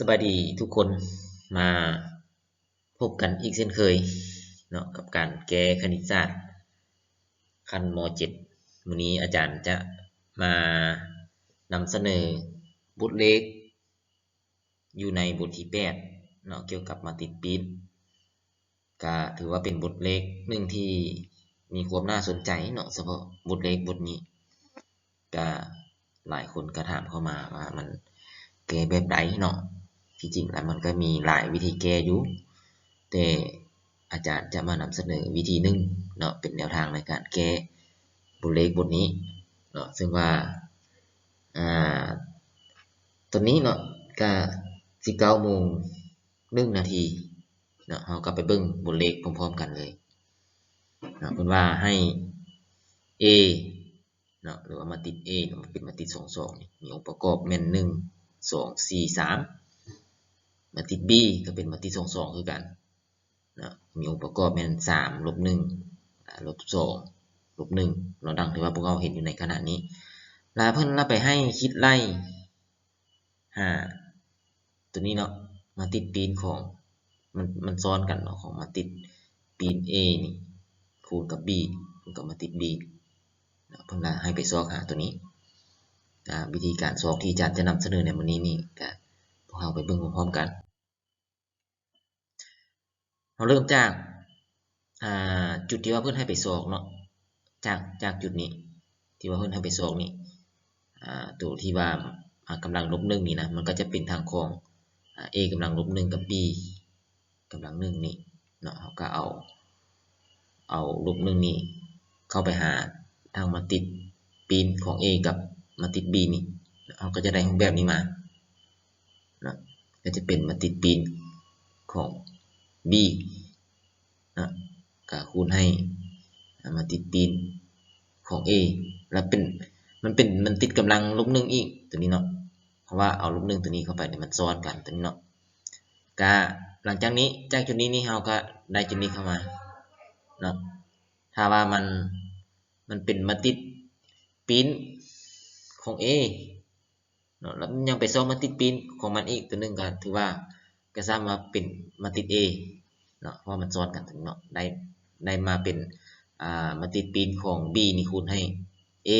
สบายดีทุกคนมาพบกันอีกเช่นเคยเนาะกับการแก้คณิตศาสตร์ขั้นม .7 วันนี้อาจารย์จะมานำเสนอบทเลขอยู่ในบทที่8เนาะเกี่ยวกับมัลติปีดก็ถือว่าเป็นบทเลขหนึ่งที่มีความน่าสนใจเนาะเฉพาะบทเลขบทนี้ก็หลายคนก็ถามเข้ามาว่ามันแก้แบบใดเนาะที่จริงแล้วมันก็มีหลายวิธีแก้อยู่แต่อาจารย์จะมานำเสนอวิธีหนึ่งเนาะเป็นแนวทางในการแก้บทเลขบทนี้เนาะซึ่งว่าอ่าตอนนี้เนาะก็19:01เนาะเราก็ไปเบิ่งบทเลขพร้อมๆกันเลยเนาะเพิ่นว่าให้ A เนาะหรือว่ามาติด A เนาะมันเป็นมาติด22นี่มีองค์ประกอบแม่น1 2 4 3มาติด B ก็เป็นมาติด22คือกันเนาะมีองค์ประกอบแม่น3 -1 -2 -1เนาะดังที่ว่าพวกเราเห็นอยู่ในขณะนี้แล้วเพิ่นนำไปให้คิดไล่ตัวนี้เนาะมาติดปีนของมันซ้อนกันเนาะของมาติดปีน A นี่คูณกับ B คูณกับมาติด B เพิ่นก็ให้ไปซอกหาตัวนี้วิธีการซอกที่อาจารย์จะนำเสนอในวันนี้นี่ก็พวกเราไปเบิ่งพร้อมๆกันเราเริ่มจากจุดที่ว่าเพิ่นให้ไปซอกเนาะจากจุดนี้ที่ว่าเพิ่นให้ไปซอกนี่ตัวที่ว่ากำลังลบ1นี่นะมันก็จะเป็นทางของA กำลังลบ1กับ B กำลัง1นี่เนาะเราก็เอาลบ1นี่เข้าไปหาทางมาติดปีนของ A กับมาติด B นี่เราก็จะได้รูปแบบนี้มาเนาะก็จะเป็นมาติดปีนของ B นะก็คูณให้มาติดปีนของ A แล้วมันติดกำลังลบ1อีกตัวนี้เนาะเพราะว่าเอาลบ1ตัวนี้เข้าไปเนี่ยมันซ้อนกันตัวนี้เนาะก็หลังจากนี้จากจุดนี้นี่เราก็ได้จุดนี้เข้ามาเนาะถ้าว่ามันเป็นมาติดปีนของ A เนาะแล้วยังไปซ้อนมาติดปีนของมันอีกตัวนึงก็ถือว่าก็สามารถเป็นมาติด A เนาะเพราะมันซ้อนกันถึงเนาะได้มาเป็นมาติดปีนของ B นี่คูณให้ A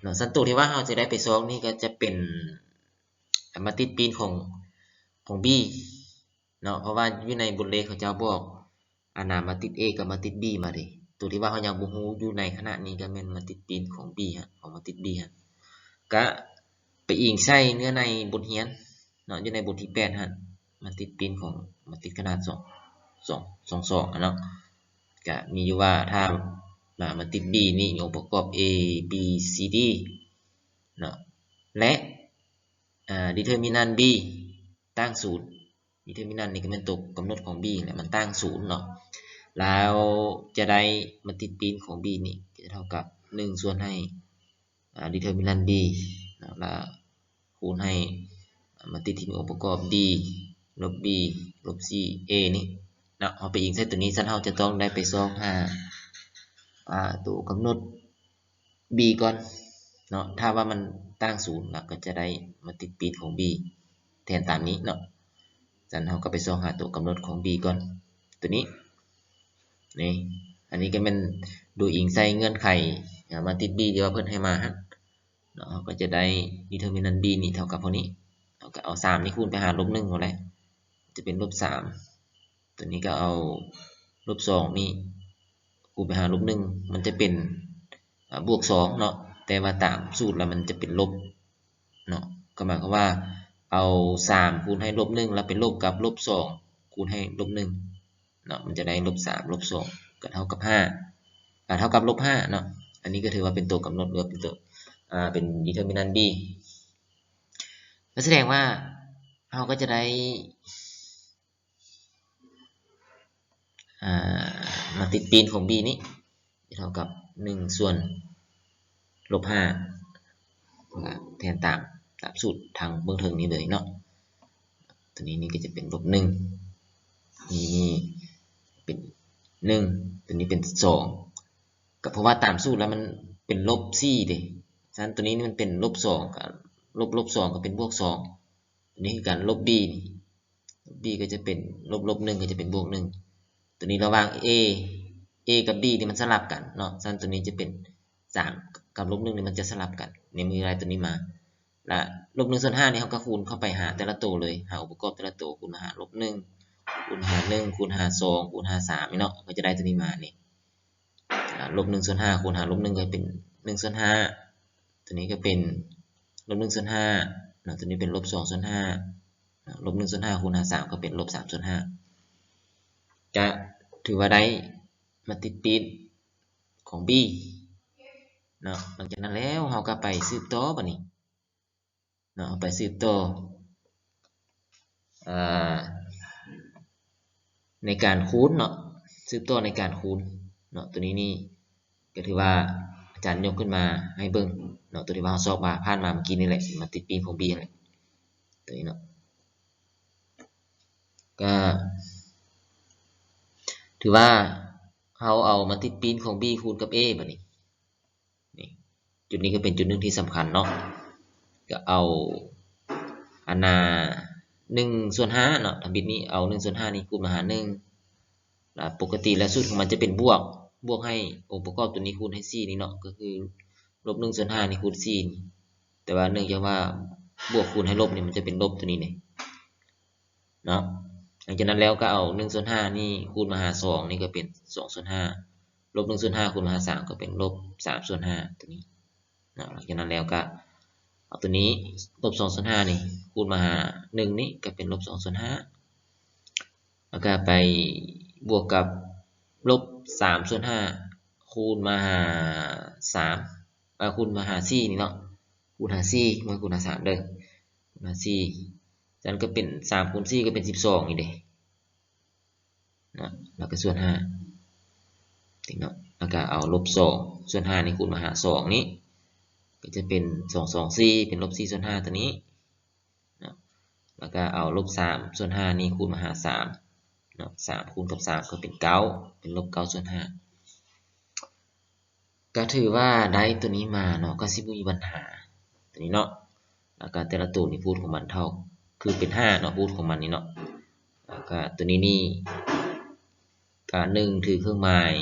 เนาะสันตัวที่ว่าเราจะได้ไปซ้อนนี่ก็จะเป็นมาติดปีนของ B เนาะเพราะว่าอยู่ในบทเลขเขาจะบอกมาติด A กับมาติด B มาดิตัวที่ว่าเขายังบ่ฮู้อยู่ในขณะนี้ก็แม่นมาติดปีนของ B ฮะของมาติด B ฮะก็ไปอิงใส่เนื้อในบทเรียนเนาะอยู่ในบทที่8ฮะมาติดปีนของมาติดขนาด2เนาะก็มีอยู่ว่าถ้ามาติด B นี่องค์ประกอบ A B C D เนาะและdeterminant B ตั้ง0 determinant นี่ก็เป็นตัวกำหนดของ B แหละมันตั้ง0เนาะแล้วจะได้มาติดปีนของ B นี่ก็จะเท่ากับ1ส่วนให้determinant B แล้วคูณให้มาติดที่มีองค์ประกอบ D ลบ B ลบ C A นี่เนาะเอาไปอิงใส่ตัวนี้ซั้นเราจะต้องได้ไปซอกหาตัวกำหนด B ก่อนเนาะถ้าว่ามันตั้ง0แล้วก็จะได้มาติดปีนของ B แทนตามนี้เนาะซั้นเราก็ไปซอกหาตัวกำหนดของ B ก่อนตัวนี้นี่อันนี้ก็เป็นโดยอิงใส่เงื่อนไขมาติด B ที่ว่าเพิ่นให้มาฮะเนาะเราก็จะได้ determinant B นี่เท่ากับเท่านี้เราก็เอา3นี่คูณไปหาลบ1เอาแหละจะเป็นลบ3ตัวนี้ก็เอาลบ2นี่คูณไปหาลบ1มันจะเป็นบวก2เนาะแต่ว่าตามสูตรแล้วมันจะเป็นลบเนาะก็หมายความว่าเอา3คูณให้ลบ1แล้วเป็นลบกับลบ2คูณให้ลบ1เนาะมันจะได้ลบ3ลบ2ก็เท่ากับ5เท่ากับลบ5เนาะอันนี้ก็ถือว่าเป็นตัวกำหนดหรือเป็นตัวเป็น determinant B ก็แสดงว่าเราก็จะได้มาติดปีนของ B นี้เท่ากับ1ส่วนลบ5แทนตามสูตรทางเบื้องต้นนี้เลยเนาะตัวนี้นี่ก็จะเป็นลบ1นี่เป็น1ตัวนี้เป็น2ก็เพราะว่าตามสูตรแล้วมันเป็นลบ4ดิฉะนั้นตัวนี้มันเป็นลบ2กับลบ2ก็เป็นบวก2 อันนี้คือการลบ b นี่ b ก็จะเป็นลบ1ก็จะเป็นบวก1ตัวนี้ระหว่าง a กับ b นี่มันสลับกันเนาะฉะนั้นตัวนี้จะเป็น3กับลบ1นี่มันจะสลับกันในมืออะไรตัวนี้มาและลบ1ส่วน5นี่เขาก็คูณเข้าไปหาแต่ละตัวเลยหาองค์ประกอบแต่ละตัวคูณหาลบ1คูณหา1คูณหา2คูณหา3นี่เนาะก็จะได้ตัวนี้มานี่ลบ1ส่วน5คูณหาลบ1ก็เป็น1ส่วน5ตัวนี้ก็เป็นลบ1ส่วน5เนาะตัวนี้เป็นลบ2ส่วน5ลบ1ส่วน5คูณหา3ก็เป็นลบ3ส่วน5จะถือว่าได้มาติดปีนของ b เนาะหลังจากนั้นแล้วเราก็ไปสืบต่อบัดนี้เนาะไปสืบต่อในการคูณเนาะสืบต่อในการคูณเนาะตัวนี้นี่ก็ถือว่าอาจารย์ยกขึ้นมาให้เบิ่งเนาะตัวที่ว่าเราสอบมาผ่านมาเมื่อกี้นี่แหละมาติดปีนของ b นั่นแหละตัวนี้เนาะก็ถือว่าเราเอามาติดปีนของ b คูณกับ a บัดนี้นี่จุดนี้ก็เป็นจุดหนึ่งที่สำคัญเนาะก็เอาอันนา1ส่วน5เนาะทำบิดนี้เอา1ส่วน5นี่คูณมาหา1แล้วปกติแล้วสูตรของมันจะเป็นบวกให้องค์ประกอบตัวนี้คูณให้4นี่เนาะก็คือลบ1ส่วน5นี่คูณ4นี่แต่ว่าเนื่องจากว่าบวกคูณให้ลบนี่มันจะเป็นลบตัวนี้เนาะหลังจากนั้นแล้วก็เอา1ส่วน5นี่คูณมาหา2นี่ก็เป็น2ส่วน5ลบ1ส่วน5คูณมาหา3ก็เป็นลบ3ส่วน5ตัวนี้เนาะหลังจากนั้นแล้วก็เอาตัวนี้ลบ2ส่วน5นี่คูณมาหา1นี่ก็เป็นลบ2ส่วน5แล้วก็ไปบวกกับลบ3ส่วน5คูณมาหา3คูณมาหา4นี่เนาะคูณหา4มาคูณหา3เด้อคูณหา4จากนั้นก็เป็น3คูณ4ก็เป็น12นี่เด้นะแล้วก็ส่วน5ถึงเนาะแล้วก็เอาลบ2ส่วน5นี่คูณมาหา2นี้ก็จะเป็น2 2 4เป็นลบ4ส่วน5ตัวนี้นะแล้วก็เอาลบ3ส่วน5นี่คูณมาหา3เนาะ3คูณกับ3ก็เป็น9เป็นลบ9ส่วน5ก็ถือว่าได้ตัวนี้มาเนาะก็สิบ่มีปัญหาตัวนี้เนาะแล้วก็แต่ละตัวนี่พูดของมันเท่าคือเป็น5เนาะพูดของมันนี่เนาะแล้วก็ตัวนี้นี่ก็1ถือเครื่องหมาย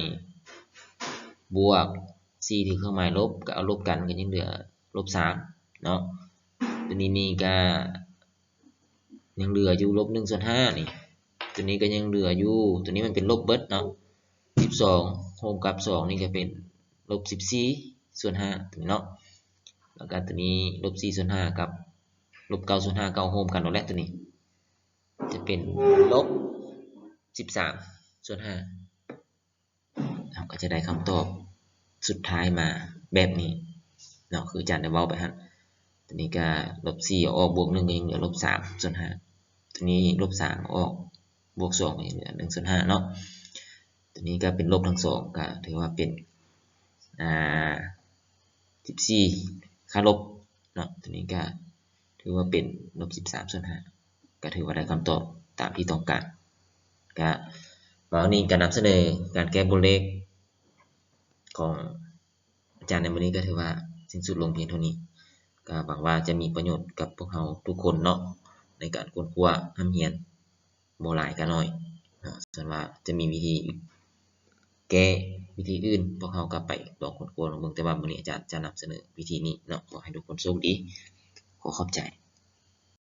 บวก4ถือเครื่องหมายลบก็เอาลบกันก็ยังเหลือลบ3เนาะตัวนี้นี่ก็ยังเหลืออยู่ลบ1ส่วน5นี่ตัวนี้ก็ยังเหลืออยู่ตัวนี้มันเป็นลบเบิดเนาะ12โฮมกับ2นี่ก็เป็นลบ14ส่วน5ตัวนี้เนาะแล้วก็ตัวนี้ลบ4ส่วน5กับลบ9ส่วน5ก็เอาโฮมกันแล้วแหละตัวนี้จะเป็นลบ13ส่วน5เราก็จะได้คำตอบสุดท้ายมาแบบนี้เนาะคืออาจารย์ได้เว้าไปฮะตัวนี้ก็ลบ4ออกบวก1ก็ยังเหลือลบ3ส่วน5ตัวนี้ลบ3ออกบวก2ก็ยังเหลือ1ส่วน5เนาะตัวนี้ก็เป็นลบทั้งสองก็ถือว่าเป็น14ค่าลบเนาะตัวนี้ก็ถือว่าเป็นลบ13ส่วน5ก็ถือว่าได้คำตอบตามที่ต้องการก็วันนี้การนำเสนอการแก้บนเลขของอาจารย์ในวันนี้ก็ถือว่าสิ้นสุดลงเพียงเท่านี้ก็หวังว่าจะมีประโยชน์กับพวกเราทุกคนเนาะในการค้นคว้าห้ำเรียนบ่หลายก็น้อยเนาะส่วนว่าจะมีวิธีแก้วิธีอื่นพวกเราก็ไปลองค้นคว้าลองเบิ่งแต่ว่ามื้อนี้อาจารย์จะนำเสนอวิธีนี้เนาะขอให้ทุกคนโชคดีขอขอบใจ